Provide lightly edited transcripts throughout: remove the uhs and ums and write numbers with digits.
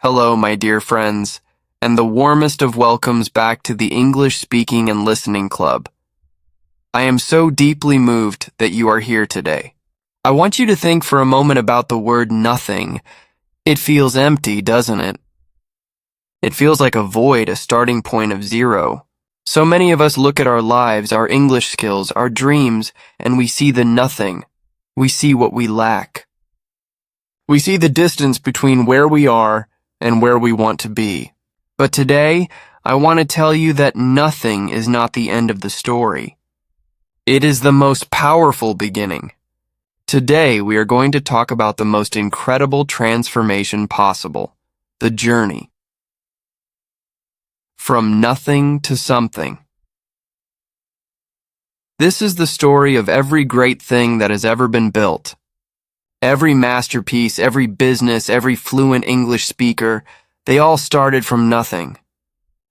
Hello, my dear friends, and the warmest of welcomes back to the English Speaking and Listening Club. I am so deeply moved that you are here today. I want you to think for a moment about the word nothing. It feels empty, doesn't it? It feels like a void, a starting point of zero. So many of us look at our lives, our English skills, our dreams, and we see the nothing. We see what we lack. We see the distance between where we are and where we want to be. But today, I want to tell you that nothing is not the end of the story. It is the most powerful beginning. Today, we are going to talk about the most incredible transformation possible, the journey. From nothing to something. This is the story of every great thing that has ever been built. Every masterpiece, every business, every fluent English speaker, they all started from nothing.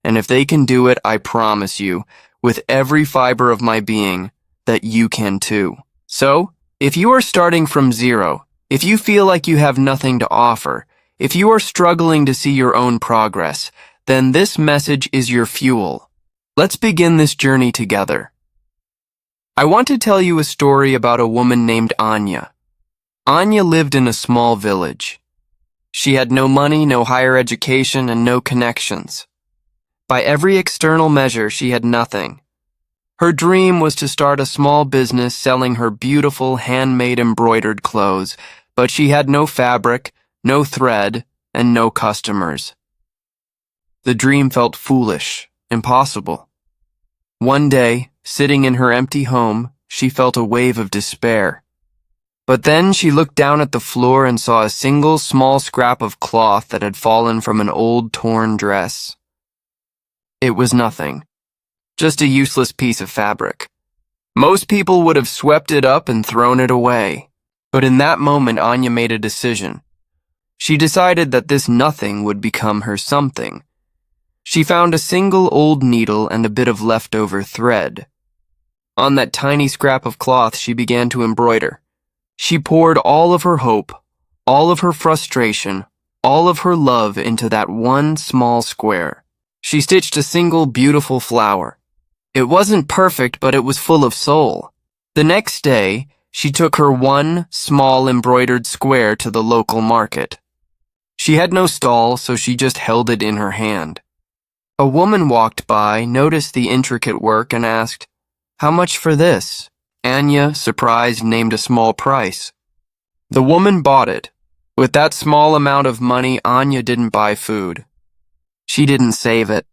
And if they can do it, I promise you, with every fiber of my being, that you can too. So, if you are starting from zero, if you feel like you have nothing to offer, if you are struggling to see your own progress, then this message is your fuel. Let's begin this journey together. I want to tell you a story about a woman named Anya. Anya lived in a small village. She had no money, no higher education, and no connections. By every external measure, she had nothing. Her dream was to start a small business selling her beautiful handmade embroidered clothes, but she had no fabric, no thread, and no customers. The dream felt foolish, impossible. One day, sitting in her empty home, she felt a wave of despair. But then she looked down at the floor and saw a single small scrap of cloth that had fallen from an old torn dress. It was nothing, just a useless piece of fabric. Most people would have swept it up and thrown it away. But in that moment, Anya made a decision. She decided that this nothing would become her something. She found a single old needle and a bit of leftover thread. On that tiny scrap of cloth, she began to embroider. She poured all of her hope, all of her frustration, all of her love into that one small square. She stitched a single beautiful flower. It wasn't perfect, but it was full of soul. The next day, she took her one small embroidered square to the local market. She had no stall, so she just held it in her hand. A woman walked by, noticed the intricate work, and asked, "How much for this?" Anya, surprised, named a small price. The woman bought it. With that small amount of money, Anya didn't buy food. She didn't save it.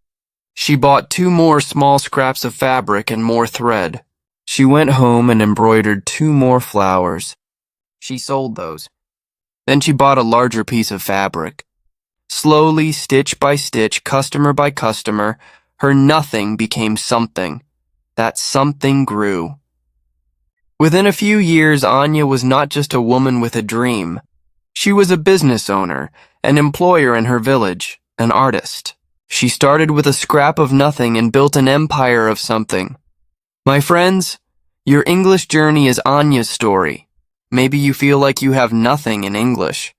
She bought 2 more small scraps of fabric and more thread. She went home and embroidered 2 more flowers. She sold those. Then she bought a larger piece of fabric. Slowly, stitch by stitch, customer by customer, her nothing became something. That something grew. Within a few years, Anya was not just a woman with a dream. She was a business owner, an employer in her village, an artist. She started with a scrap of nothing and built an empire of something. My friends, your English journey is Anya's story. Maybe you feel like you have nothing in English.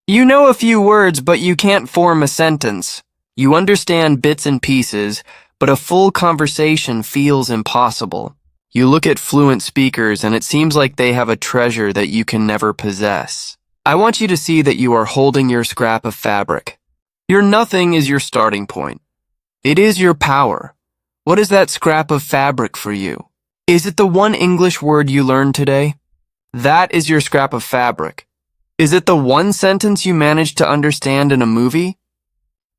You know a few words, but you can't form a sentence. You understand bits and pieces, but a full conversation feels impossible. You look at fluent speakers and it seems like they have a treasure that you can never possess. I want you to see that you are holding your scrap of fabric. Your nothing is your starting point. It is your power. What is that scrap of fabric for you? Is it the one English word you learned today? That is your scrap of fabric. Is it the one sentence you managed to understand in a movie?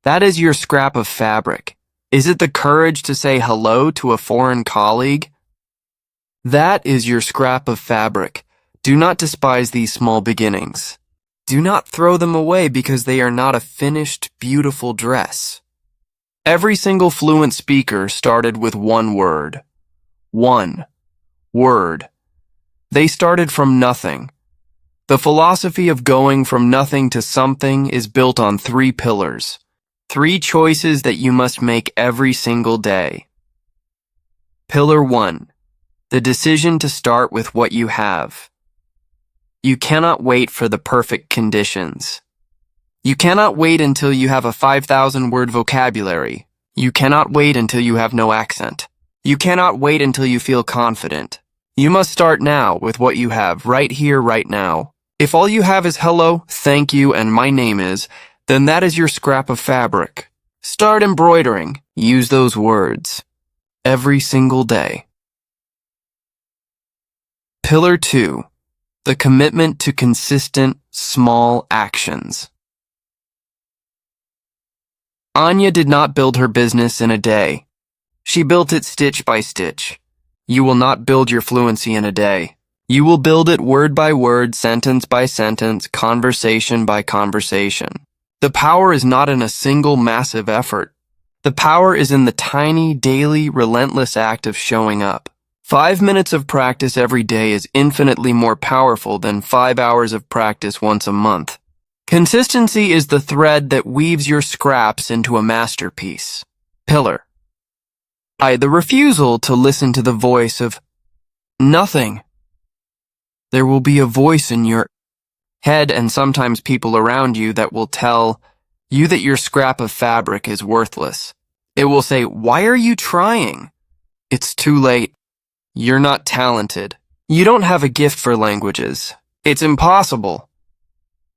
That is your scrap of fabric. Is it the courage to say hello to a foreign colleague? That is your scrap of fabric. Do not despise these small beginnings. Do not throw them away because they are not a finished, beautiful dress. Every single fluent speaker started with one word. One word. They started from nothing. The philosophy of going from nothing to something is built on 3 pillars. 3 choices that you must make every single day. Pillar 1. The decision to start with what you have. You cannot wait for the perfect conditions. You cannot wait until you have a 5,000-word vocabulary. You cannot wait until you have no accent. You cannot wait until you feel confident. You must start now with what you have right here, right now. If all you have is hello, thank you, and my name is, then that is your scrap of fabric. Start embroidering. Use those words every single day. Pillar 2. The commitment to consistent, small actions. Anya did not build her business in a day. She built it stitch by stitch. You will not build your fluency in a day. You will build it word by word, sentence by sentence, conversation by conversation. The power is not in a single massive effort. The power is in the tiny, daily, relentless act of showing up. 5 minutes of practice every day is infinitely more powerful than 5 hours of practice once a month. Consistency is the thread that weaves your scraps into a masterpiece. Pillar. The refusal to listen to the voice of nothing. There will be a voice in your head and sometimes people around you that will tell you that your scrap of fabric is worthless. It will say, "Why are you trying? It's too late. You're not talented. You don't have a gift for languages. It's impossible."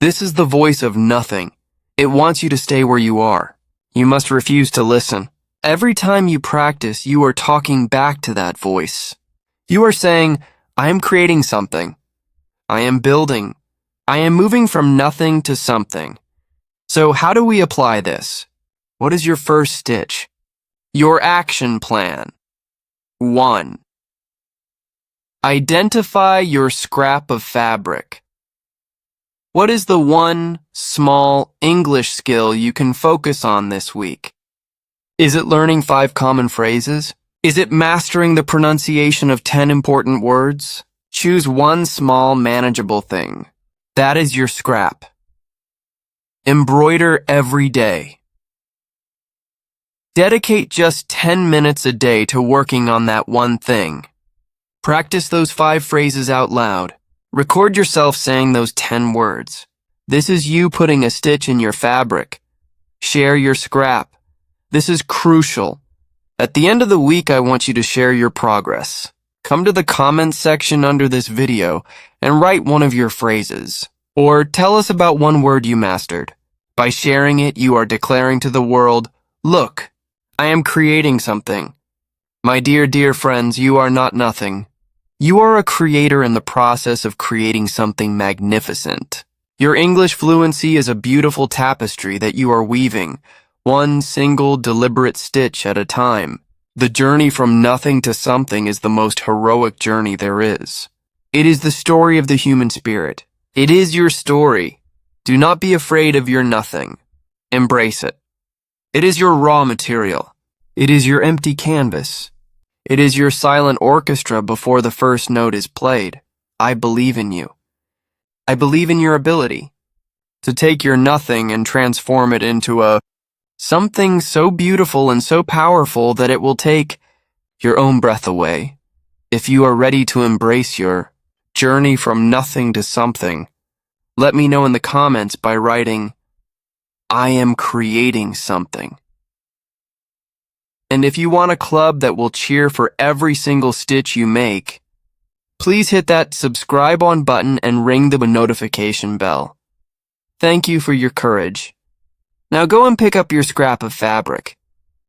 This is the voice of nothing. It wants you to stay where you are. You must refuse to listen. Every time you practice, you are talking back to that voice. You are saying, "I am creating something. I am building. I am moving from nothing to something." So how do we apply this? What is your first stitch? Your action plan. 1. Identify your scrap of fabric. What is the one small English skill you can focus on this week? Is it learning 5 common phrases? Is it mastering the pronunciation of 10 important words? Choose one small, manageable thing. That is your scrap. Embroider every day. Dedicate just 10 minutes a day to working on that one thing. Practice those 5 phrases out loud. Record yourself saying those 10 words. This is you putting a stitch in your fabric. Share your scrap. This is crucial. At the end of the week, I want you to share your progress. Come to the comments section under this video and write one of your phrases. Or tell us about one word you mastered. By sharing it, you are declaring to the world, "Look, I am creating something." My dear friends, you are not nothing. You are a creator in the process of creating something magnificent. Your English fluency is a beautiful tapestry that you are weaving, one single deliberate stitch at a time. The journey from nothing to something is the most heroic journey there is. It is the story of the human spirit. It is your story. Do not be afraid of your nothing. Embrace it. It is your raw material. It is your empty canvas. It is your silent orchestra before the first note is played. I believe in you. I believe in your ability to take your nothing and transform it into something so beautiful and so powerful that it will take your own breath away. If you are ready to embrace your journey from nothing to something, let me know in the comments by writing, "I am creating something." And if you want a club that will cheer for every single stitch you make, please hit that subscribe on button and ring the notification bell. Thank you for your courage. Now go and pick up your scrap of fabric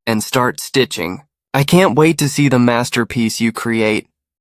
and start stitching. I can't wait to see the masterpiece you create.